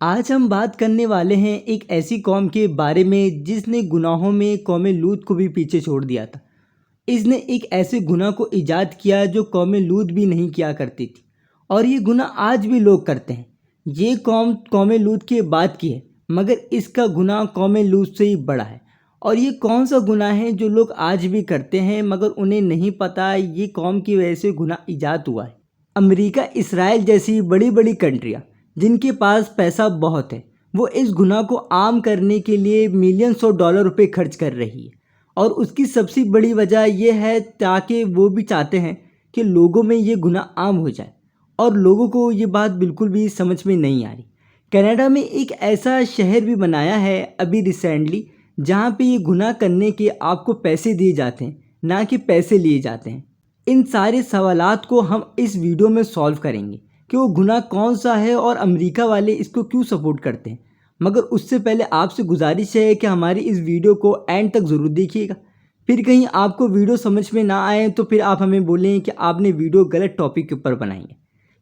آج ہم بات کرنے والے ہیں ایک ایسی قوم کے بارے میں جس نے گناہوں میں قوم لوط کو بھی پیچھے چھوڑ دیا تھا۔ اس نے ایک ایسے گناہ کو ایجاد کیا جو قوم لوط بھی نہیں کیا کرتی تھی، اور یہ گناہ آج بھی لوگ کرتے ہیں۔ یہ قوم لوط کے بعد کی ہے، مگر اس کا گناہ قوم لوط سے ہی بڑا ہے۔ اور یہ کون سا گناہ ہے جو لوگ آج بھی کرتے ہیں مگر انہیں نہیں پتہ یہ قوم کی وجہ سے گناہ ایجاد ہوا ہے؟ امریکہ، اسرائیل جیسی بڑی بڑی کنٹریاں جن کے پاس پیسہ بہت ہے، وہ اس گناہ کو عام کرنے کے لیے ملینز آف ڈالر روپے خرچ کر رہی ہے، اور اس کی سب سے بڑی وجہ یہ ہے تاکہ وہ بھی چاہتے ہیں کہ لوگوں میں یہ گناہ عام ہو جائے، اور لوگوں کو یہ بات بالکل بھی سمجھ میں نہیں آ رہی۔ کینیڈا میں ایک ایسا شہر بھی بنایا ہے ابھی ریسنٹلی، جہاں پہ یہ گناہ کرنے کے آپ کو پیسے دیے جاتے ہیں، نہ کہ پیسے لیے جاتے ہیں۔ ان سارے سوالات کو ہم اس ویڈیو میں سولو کریں گے کہ وہ گناہ کون سا ہے اور امریکہ والے اس کو کیوں سپورٹ کرتے ہیں۔ مگر اس سے پہلے آپ سے گزارش ہے کہ ہماری اس ویڈیو کو اینڈ تک ضرور دیکھیے گا۔ پھر کہیں آپ کو ویڈیو سمجھ میں نہ آئے تو پھر آپ ہمیں بولیں کہ آپ نے ویڈیو غلط ٹاپک کے اوپر بنائی ہے۔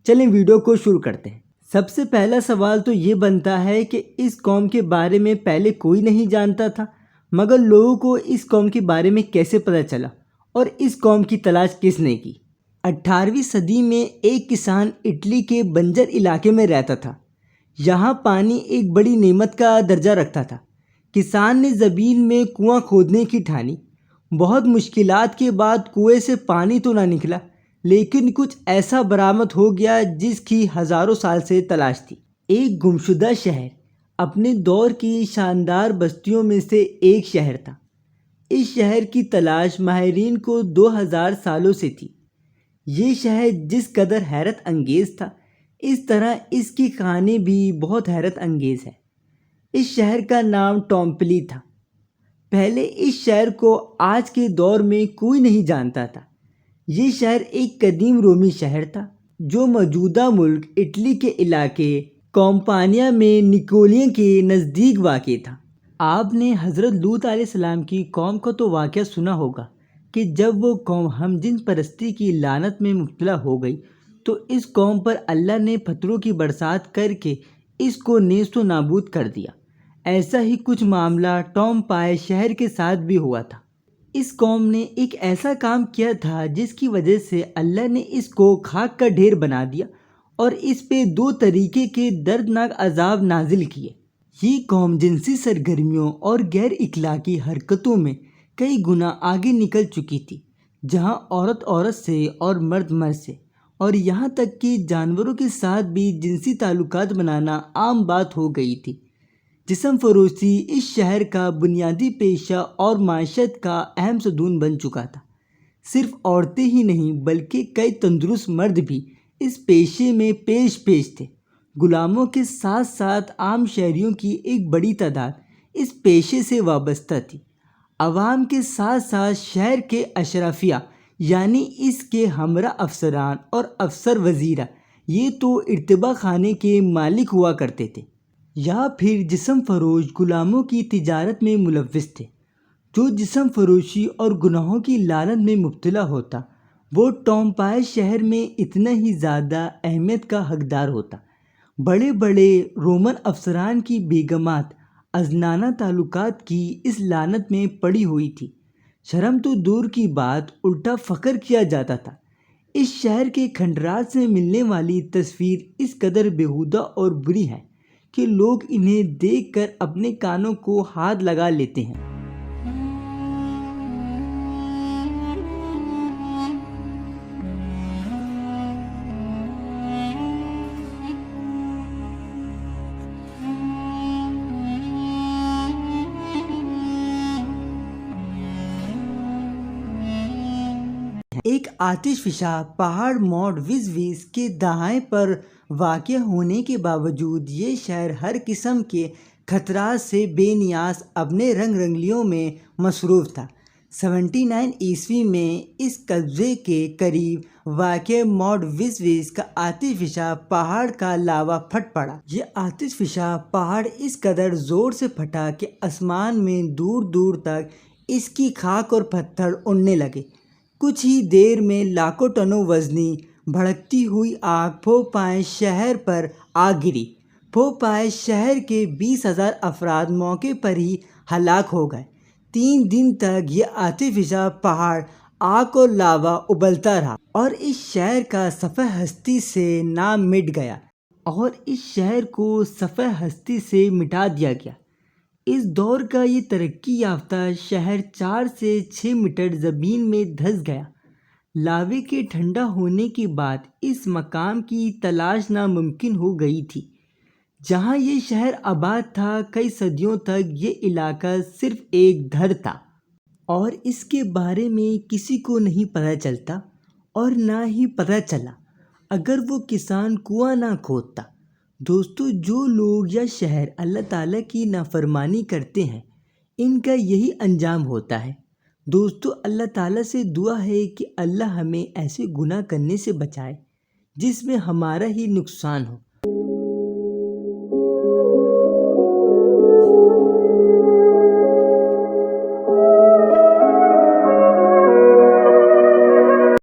چلیں ویڈیو کو شروع کرتے ہیں۔ سب سے پہلا سوال تو یہ بنتا ہے کہ اس قوم کے بارے میں پہلے کوئی نہیں جانتا تھا، مگر لوگوں کو اس قوم کے بارے میں کیسے پتہ چلا، اور اس قوم کی تلاش کس نے کی؟ 18ویں صدی میں ایک کسان اٹلی کے بنجر علاقے میں رہتا تھا۔ یہاں پانی ایک بڑی نعمت کا درجہ رکھتا تھا۔ کسان نے زمین میں کنواں کھودنے کی ٹھانی۔ بہت مشکلات کے بعد کنویں سے پانی تو نہ نکلا، لیکن کچھ ایسا برآمد ہو گیا جس کی ہزاروں سال سے تلاش تھی۔ ایک گمشدہ شہر اپنے دور کی شاندار بستیوں میں سے ایک شہر تھا۔ اس شہر کی تلاش ماہرین کو 2000 سالوں سے تھی۔ یہ شہر جس قدر حیرت انگیز تھا، اس طرح اس کی کہانی بھی بہت حیرت انگیز ہے۔ اس شہر کا نام ٹومپلی تھا۔ پہلے اس شہر کو آج کے دور میں کوئی نہیں جانتا تھا۔ یہ شہر ایک قدیم رومی شہر تھا جو موجودہ ملک اٹلی کے علاقے کامپانیا میں نیکولین کے نزدیک واقع تھا۔ آپ نے حضرت لوط علیہ السلام کی قوم کا تو واقعہ سنا ہوگا کہ جب وہ قوم ہم جنس پرستی کی لعنت میں مبتلا ہو گئی تو اس قوم پر اللہ نے پتھروں کی برسات کر کے اس کو نیست و نابود کر دیا۔ ایسا ہی کچھ معاملہ ٹومپائی شہر کے ساتھ بھی ہوا تھا۔ اس قوم نے ایک ایسا کام کیا تھا جس کی وجہ سے اللہ نے اس کو خاک کا ڈھیر بنا دیا اور اس پہ 2 طریقے کے دردناک عذاب نازل کیے۔ یہ قوم جنسی سرگرمیوں اور غیر اخلاقی حرکتوں میں کئی گنا آگے نکل چکی تھی، جہاں عورت سے اور مرد سے، اور یہاں تک کہ جانوروں کے ساتھ بھی جنسی تعلقات بنانا عام بات ہو گئی تھی۔ جسم فروشی اس شہر کا بنیادی پیشہ اور معیشت کا اہم ستون بن چکا تھا۔ صرف عورتیں ہی نہیں بلکہ کئی تندرست مرد بھی اس پیشے میں پیش تھے۔ غلاموں کے ساتھ ساتھ عام شہریوں کی ایک بڑی تعداد اس پیشے سے وابستہ تھی۔ عوام کے ساتھ ساتھ شہر کے اشرافیہ یعنی اس کے ہمراہ افسران اور افسر وزراء یہ تو ارتباء خانے کے مالک ہوا کرتے تھے، یا پھر جسم فروش غلاموں کی تجارت میں ملوث تھے۔ جو جسم فروشی اور گناہوں کی لعنت میں مبتلا ہوتا وہ ٹومپائی شہر میں اتنا ہی زیادہ اہمیت کا حقدار ہوتا۔ بڑے بڑے رومن افسران کی بیگمات ازنانہ تعلقات کی اس لعنت میں پڑی ہوئی تھی۔ شرم تو دور کی بات، الٹا فخر کیا جاتا تھا۔ اس شہر کے کھنڈرات سے ملنے والی تصویر اس قدر بیہودہ اور بری ہے کہ لوگ انہیں دیکھ کر اپنے کانوں کو ہاتھ لگا لیتے ہیں۔ ایک آتش فشاں پہاڑ ماؤنٹ ویزوویز کے دہانے پر واقع ہونے کے باوجود یہ شہر ہر قسم کے خطرات سے بے نیاز اپنے رنگ رنگلیوں میں مصروف تھا۔ 79 عیسوی میں اس قصبے کے قریب واقع ماؤنٹ ویزوویز کا آتش فشاں پہاڑ کا لاوا پھٹ پڑا۔ یہ آتش فشاں پہاڑ اس قدر زور سے پھٹا کہ آسمان میں دور دور تک اس کی خاک اور پتھر اڑنے لگے۔ کچھ ہی دیر میں لاکھوں ٹنوں وزنی بھڑکتی ہوئی آگ پھوپائیں شہر پر آ گری۔ بھوپال شہر کے 20,000 افراد موقع پر ہی ہلاک ہو گئے۔ 3 دن تک یہ آتش فشاں پہاڑ آگ اور لاوا ابلتا رہا اور اس شہر کا صفحہ ہستی سے نام مٹ گیا اور اس شہر کو صفحہ ہستی سے مٹا دیا گیا۔ اس دور کا یہ ترقی یافتہ شہر 4 سے 6 میٹر زمین میں دھس گیا۔ لاوے کے ٹھنڈا ہونے کے بعد اس مقام کی تلاش ناممکن ہو گئی تھی جہاں یہ شہر آباد تھا۔ کئی صدیوں تک یہ علاقہ صرف ایک دھر تھا اور اس کے بارے میں کسی کو نہیں پتہ چلتا اور نہ ہی پتہ چلا اگر وہ کسان کنواں نہ کھودتا۔ دوستو، جو لوگ یا شہر اللہ تعالیٰ کی نافرمانی کرتے ہیں ان کا یہی انجام ہوتا ہے۔ دوستو، اللہ تعالیٰ سے دعا ہے کہ اللہ ہمیں ایسے گناہ کرنے سے بچائے جس میں ہمارا ہی نقصان ہو۔